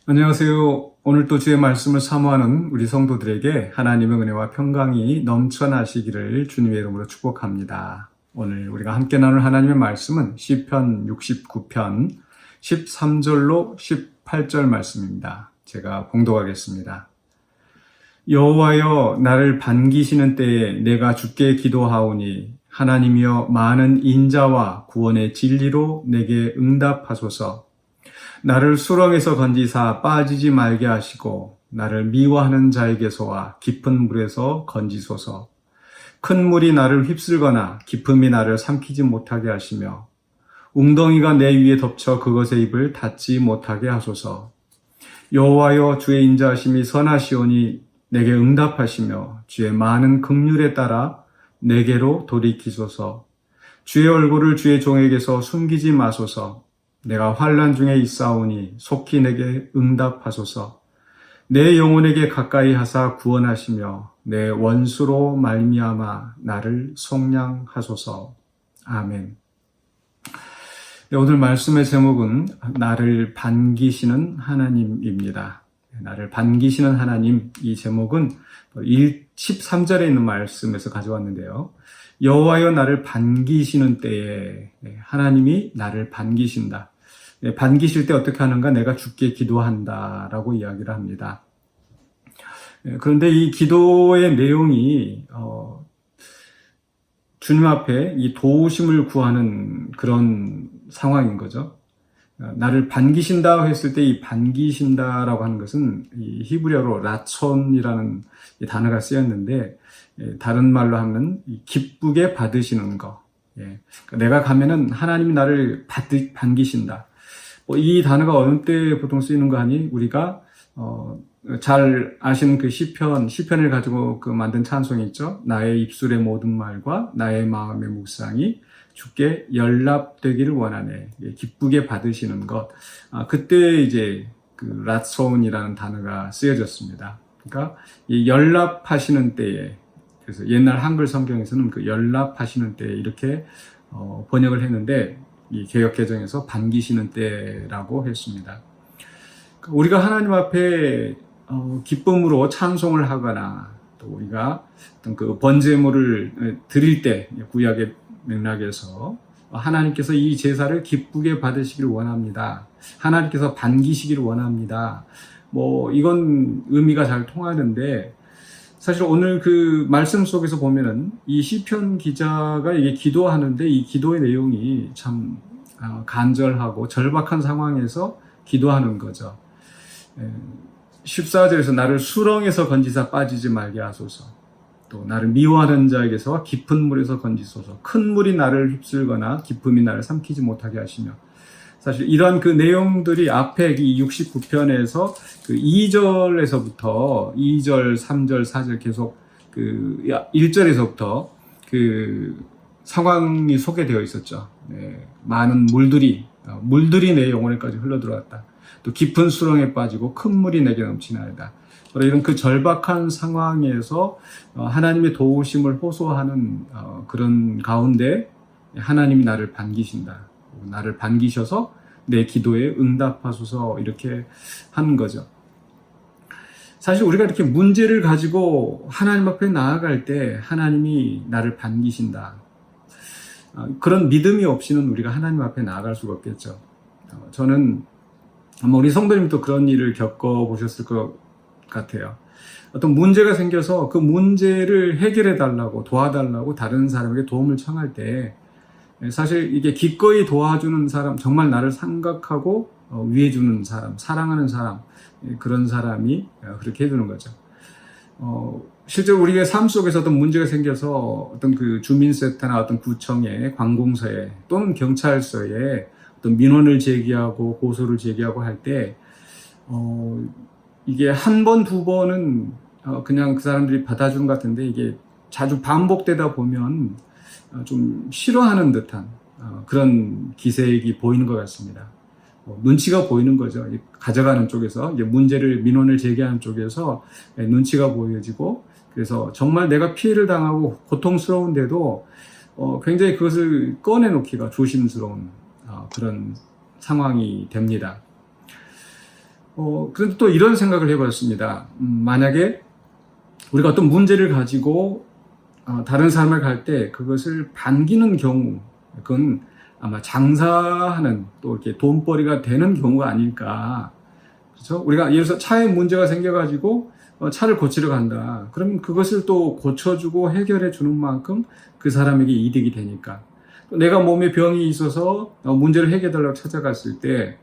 안녕하세요. 오늘 또 주의 말씀을 사모하는 우리 성도들에게 하나님의 은혜와 평강이 넘쳐나시기를 주님의 이름으로 축복합니다. 오늘 우리가 함께 나눌 하나님의 말씀은 시편 69편 13절로 18절 말씀입니다. 제가 봉독하겠습니다. 여호와여, 나를 반기시는 때에 내가 주께 기도하오니 하나님이여, 많은 인자와 구원의 진리로 내게 응답하소서. 나를 수렁에서 건지사 빠지지 말게 하시고 나를 미워하는 자에게서와 깊은 물에서 건지소서. 큰 물이 나를 휩쓸거나 깊음이 나를 삼키지 못하게 하시며 웅덩이가 내 위에 덮쳐 그것의 입을 닫지 못하게 하소서. 여호와여, 주의 인자하심이 선하시오니 내게 응답하시며 주의 많은 긍휼에 따라 내게로 돌이키소서. 주의 얼굴을 주의 종에게서 숨기지 마소서. 내가 환난 중에 있사오니 속히 내게 응답하소서. 내 영혼에게 가까이 하사 구원하시며 내 원수로 말미암아 나를 속량하소서. 아멘. 네, 오늘 말씀의 제목은 나를 반기시는 하나님입니다. 나를 반기시는 하나님, 이 제목은 13절에 있는 말씀에서 가져왔는데요. 여호와여, 나를 반기시는 때에 하나님이 나를 반기신다. 반기실 때 어떻게 하는가? 내가 주께 기도한다라고 이야기를 합니다. 그런데 이 기도의 내용이 주님 앞에 이 도우심을 구하는 그런 상황인 거죠. 나를 반기신다 했을 때 이 반기신다라고 하는 것은 이 히브리어로 라촌이라는 이 단어가 쓰였는데, 다른 말로 하면 기쁘게 받으시는 거. 그러니까 내가 가면은 하나님이 나를 반기신다. 이 단어가 어느 때 보통 쓰이는 거 하니, 우리가 잘 아시는 그 시편을 가지고 만든 찬송이 있죠. 나의 입술의 모든 말과 나의 마음의 묵상이 주께 연락되기를 원하네. 기쁘게 받으시는 것. 그때 이제 그 라손이라는 단어가 쓰여졌습니다. 그러니까 이 연락하시는 때에, 그래서 옛날 한글 성경에서는 그 연락하시는 때에 이렇게 번역을 했는데, 이 개역 개정에서 반기시는 때라고 했습니다. 우리가 하나님 앞에 기쁨으로 찬송을 하거나, 또 우리가 어떤 그 번제물을 드릴 때, 구약의 맥락에서 하나님께서 이 제사를 기쁘게 받으시기를 원합니다. 하나님께서 반기시기를 원합니다. 이건 의미가 잘 통하는데, 사실 오늘 그 말씀 속에서 보면은 이 시편 기자가 이게 기도하는데, 이 기도의 내용이 참 간절하고 절박한 상황에서 기도하는 거죠. 14절에서 나를 수렁에서 건지사 빠지지 말게 하소서. 또 나를 미워하는 자에게서와 깊은 물에서 건지소서. 큰 물이 나를 휩쓸거나 깊음이 나를 삼키지 못하게 하시며. 사실 이러한 그 내용들이 앞에 이 69편에서 그 2절에서부터 2절, 3절, 4절 계속 그 1절에서부터 그 상황이 소개되어 있었죠. 많은 물들이 내 영혼에까지 흘러들어왔다. 또 깊은 수렁에 빠지고 큰 물이 내게 넘치나이다. 이런 그 절박한 상황에서 하나님의 도우심을 호소하는 그런 가운데 하나님이 나를 반기신다. 나를 반기셔서 내 기도에 응답하소서, 이렇게 하는 거죠. 사실 우리가 이렇게 문제를 가지고 하나님 앞에 나아갈 때 하나님이 나를 반기신다. 그런 믿음이 없이는 우리가 하나님 앞에 나아갈 수가 없겠죠. 저는 우리 성도님도 그런 일을 겪어보셨을 것 같아요. 어떤 문제가 생겨서 그 문제를 해결해 달라고, 도와달라고 다른 사람에게 도움을 청할 때, 사실 이게 기꺼이 도와주는 사람, 정말 나를 생각하고 위해주는 사람, 사랑하는 사람, 그런 사람이 그렇게 해주는 거죠. 실제로 우리의 삶 속에서 어떤 문제가 생겨서 어떤 그 주민센터나 어떤 구청에, 관공서에 또는 경찰서에 어떤 민원을 제기하고 고소를 제기하고 할 때, 이게 한 번, 두 번은 그냥 그 사람들이 받아주는 것 같은데, 이게 자주 반복되다 보면 좀 싫어하는 듯한 그런 기색이 보이는 것 같습니다. 눈치가 보이는 거죠. 가져가는 쪽에서, 이제 민원을 제기하는 쪽에서 눈치가 보여지고, 그래서 정말 내가 피해를 당하고 고통스러운데도 굉장히 그것을 꺼내놓기가 조심스러운 그런 상황이 됩니다. 그런데 또 이런 생각을 해봤습니다. 만약에 우리가 어떤 문제를 가지고 다른 사람을 갈 때 그것을 반기는 경우, 그건 아마 장사하는 또 이렇게 돈벌이가 되는 경우가 아닐까. 그렇죠? 우리가 예를 들어서 차에 문제가 생겨가지고 차를 고치러 간다. 그러면 그것을 또 고쳐주고 해결해 주는 만큼 그 사람에게 이득이 되니까. 또 내가 몸에 병이 있어서 문제를 해결하려고 찾아갔을 때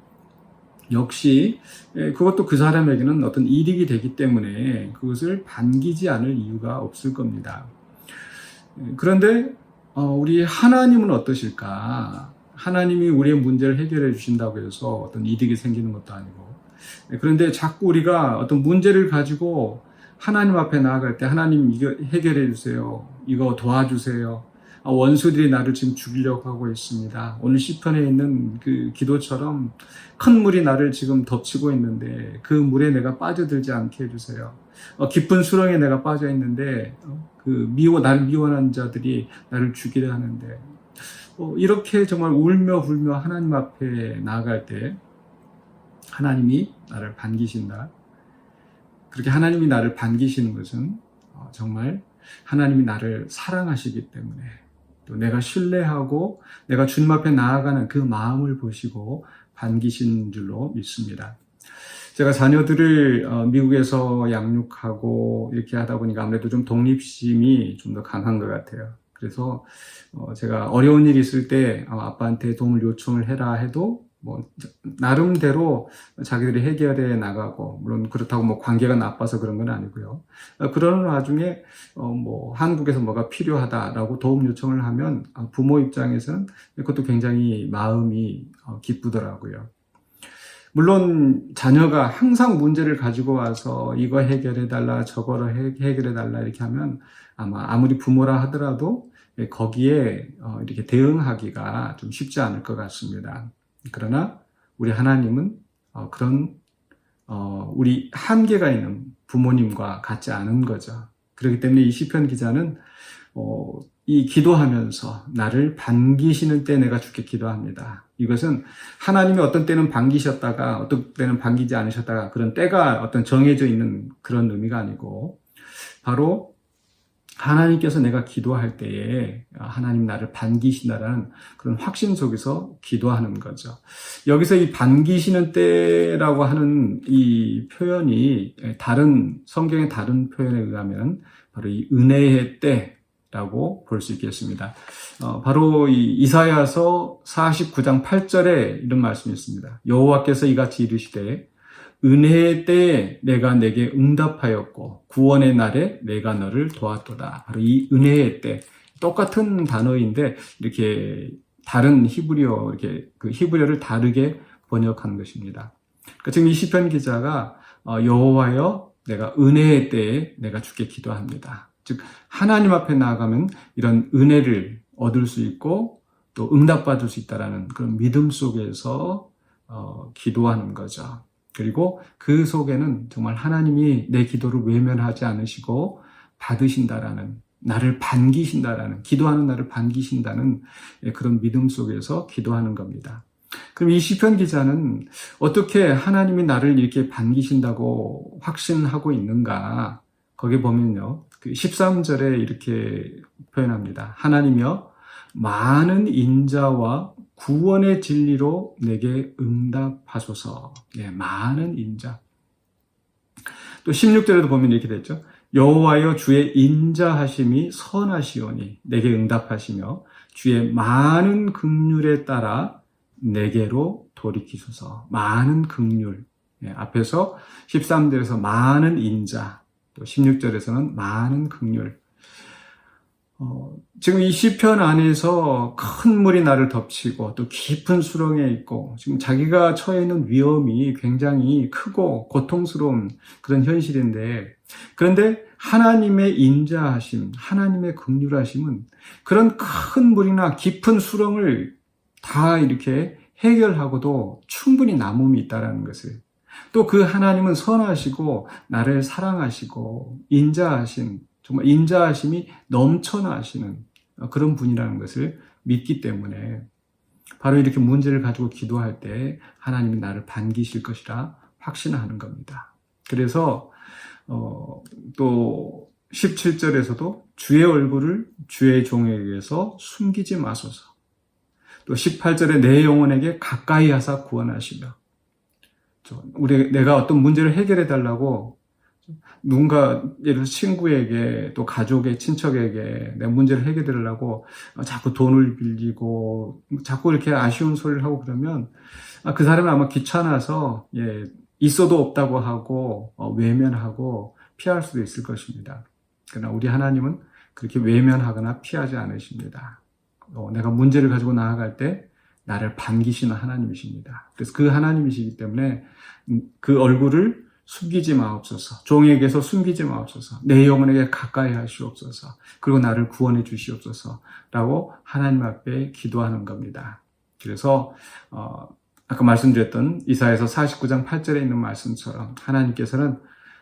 역시 그것도 그 사람에게는 어떤 이득이 되기 때문에 그것을 반기지 않을 이유가 없을 겁니다. 그런데 우리 하나님은 어떠실까? 하나님이 우리의 문제를 해결해 주신다고 해서 어떤 이득이 생기는 것도 아니고, 그런데 자꾸 우리가 어떤 문제를 가지고 하나님 앞에 나아갈 때 하나님 이거 해결해 주세요. 이거 도와주세요. 원수들이 나를 지금 죽이려고 하고 있습니다. 오늘 시편에 있는 그 기도처럼 큰 물이 나를 지금 덮치고 있는데 그 물에 내가 빠져들지 않게 해주세요. 깊은 수렁에 내가 빠져 있는데 나를 미워하는 자들이 나를 죽이려 하는데, 이렇게 정말 울며 불며 하나님 앞에 나아갈 때 하나님이 나를 반기신다. 그렇게 하나님이 나를 반기시는 것은 정말 하나님이 나를 사랑하시기 때문에, 또 내가 신뢰하고 내가 주님 앞에 나아가는 그 마음을 보시고 반기신 줄로 믿습니다. 제가 자녀들을 미국에서 양육하고 이렇게 하다 보니까 아무래도 좀 독립심이 좀 더 강한 것 같아요. 그래서 제가 어려운 일이 있을 때 아빠한테 도움을 요청을 해라 해도 나름대로 자기들이 해결해 나가고, 물론 그렇다고 관계가 나빠서 그런 건 아니고요. 그러는 와중에 한국에서 뭐가 필요하다라고 도움 요청을 하면 부모 입장에서는 그것도 굉장히 마음이 기쁘더라고요. 물론 자녀가 항상 문제를 가지고 와서 이거 해결해달라, 저거를 해결해달라 이렇게 하면 아무리 부모라 하더라도 거기에 이렇게 대응하기가 좀 쉽지 않을 것 같습니다. 그러나 우리 하나님은 그런 우리 한계가 있는 부모님과 같지 않은 거죠. 그렇기 때문에 이 시편 기자는 이 기도하면서 나를 반기시는 때 내가 주께 기도합니다. 이것은 하나님이 어떤 때는 반기셨다가 어떤 때는 반기지 않으셨다가 그런 때가 어떤 정해져 있는 그런 의미가 아니고, 바로 하나님께서 내가 기도할 때에 하나님 나를 반기신다라는 그런 확신 속에서 기도하는 거죠. 여기서 이 반기시는 때라고 하는 이 표현이 성경의 다른 표현에 의하면 바로 이 은혜의 때라고 볼 수 있겠습니다. 바로 이 이사야서 49장 8절에 이런 말씀이 있습니다. 여호와께서 이같이 이르시되 은혜의 때에 내가 내게 응답하였고 구원의 날에 내가 너를 도왔도다. 바로 이 은혜의 때, 똑같은 단어인데 이렇게 다른 히브리어, 이렇게 그 히브리어를 다르게 번역한 것입니다. 그러니까 지금 이 시편 기자가 여호와여 내가 은혜의 때에 내가 주께 기도합니다. 즉 하나님 앞에 나아가면 이런 은혜를 얻을 수 있고 또 응답받을 수 있다라는 그런 믿음 속에서 기도하는 거죠. 그리고 그 속에는 정말 하나님이 내 기도를 외면하지 않으시고 받으신다라는, 나를 반기신다라는, 기도하는 나를 반기신다는 그런 믿음 속에서 기도하는 겁니다. 그럼 이 시편 기자는 어떻게 하나님이 나를 이렇게 반기신다고 확신하고 있는가? 거기 보면요, 그 13절에 이렇게 표현합니다. 하나님이여 많은 인자와 구원의 진리로 내게 응답하소서. 많은 인자. 또 16절에도 보면 이렇게 됐죠. 여호와여 주의 인자하심이 선하시오니 내게 응답하시며 주의 많은 긍휼에 따라 내게로 돌이키소서. 많은 긍휼. 앞에서 13절에서 많은 인자, 또 16절에서는 많은 긍휼. 지금 이 시편 안에서 큰 물이 나를 덮치고 또 깊은 수렁에 있고 지금 자기가 처해 있는 위험이 굉장히 크고 고통스러운 그런 현실인데, 그런데 하나님의 인자하심, 하나님의 긍휼하심은 그런 큰 물이나 깊은 수렁을 다 이렇게 해결하고도 충분히 남음이 있다는 것을, 또 그 하나님은 선하시고 나를 사랑하시고 인자하신, 정말 인자하심이 넘쳐나시는 그런 분이라는 것을 믿기 때문에 바로 이렇게 문제를 가지고 기도할 때 하나님이 나를 반기실 것이라 확신하는 겁니다. 그래서 또 17절에서도 주의 얼굴을 주의 종에게서 숨기지 마소서. 또 18절에 내 영혼에게 가까이 하사 구원하시며, 내가 어떤 문제를 해결해 달라고 누군가, 예를 들어서 친구에게 또 가족의 친척에게 내 문제를 해결하려고 자꾸 돈을 빌리고 자꾸 이렇게 아쉬운 소리를 하고 그러면 그 사람은 아마 귀찮아서 있어도 없다고 하고 외면하고 피할 수도 있을 것입니다. 그러나 우리 하나님은 그렇게 외면하거나 피하지 않으십니다. 내가 문제를 가지고 나아갈 때 나를 반기시는 하나님이십니다. 그래서 그 하나님이시기 때문에 그 얼굴을 숨기지 마옵소서. 종에게서 숨기지 마옵소서. 내 영혼에게 가까이 하시옵소서. 그리고 나를 구원해 주시옵소서. 라고 하나님 앞에 기도하는 겁니다. 그래서 아까 말씀드렸던 이사야서 49장 8절에 있는 말씀처럼 하나님께서는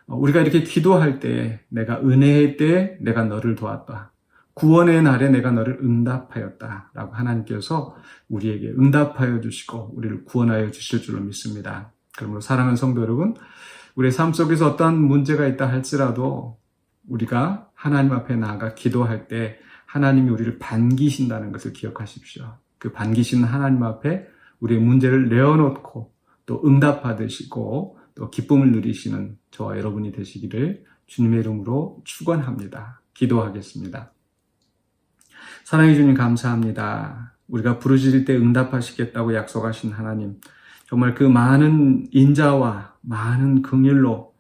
우리가 이렇게 기도할 때, 내가 은혜의 때에 내가 너를 도왔다, 구원의 날에 내가 너를 응답하였다 라고 하나님께서 우리에게 응답하여 주시고 우리를 구원하여 주실 줄로 믿습니다. 그러므로 사랑하는 성도 여러분, 우리의 삶 속에서 어떠한 문제가 있다 할지라도 우리가 하나님 앞에 나아가 기도할 때 하나님이 우리를 반기신다는 것을 기억하십시오. 그 반기시는 하나님 앞에 우리의 문제를 내어놓고 또 응답받으시고 또 기쁨을 누리시는 저와 여러분이 되시기를 주님의 이름으로 축원합니다. 기도하겠습니다. 사랑해 주님 감사합니다. 우리가 부르짖을 때 응답하시겠다고 약속하신 하나님, 정말 그 많은 인자와 많은 긍휼로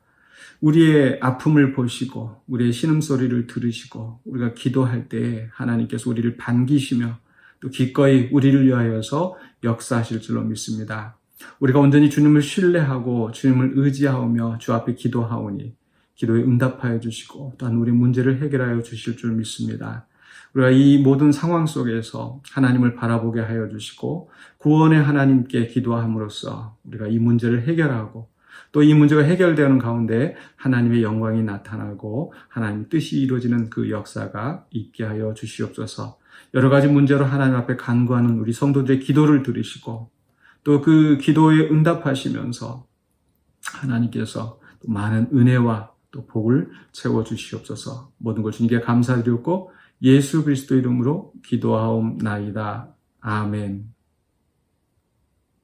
우리의 아픔을 보시고 우리의 신음소리를 들으시고 우리가 기도할 때 하나님께서 우리를 반기시며 또 기꺼이 우리를 위하여서 역사하실 줄로 믿습니다. 우리가 온전히 주님을 신뢰하고 주님을 의지하며 주 앞에 기도하오니 기도에 응답하여 주시고 또한 우리 문제를 해결하여 주실 줄 믿습니다. 우리가 이 모든 상황 속에서 하나님을 바라보게 하여 주시고 구원의 하나님께 기도함으로써 우리가 이 문제를 해결하고 또 이 문제가 해결되는 가운데 하나님의 영광이 나타나고 하나님의 뜻이 이루어지는 그 역사가 있게 하여 주시옵소서. 여러 가지 문제로 하나님 앞에 간구하는 우리 성도들의 기도를 들으시고 또 그 기도에 응답하시면서 하나님께서 또 많은 은혜와 또 복을 채워주시옵소서. 모든 걸 주님께 감사드렸고 예수 그리스도 이름으로 기도하옵나이다. 아멘.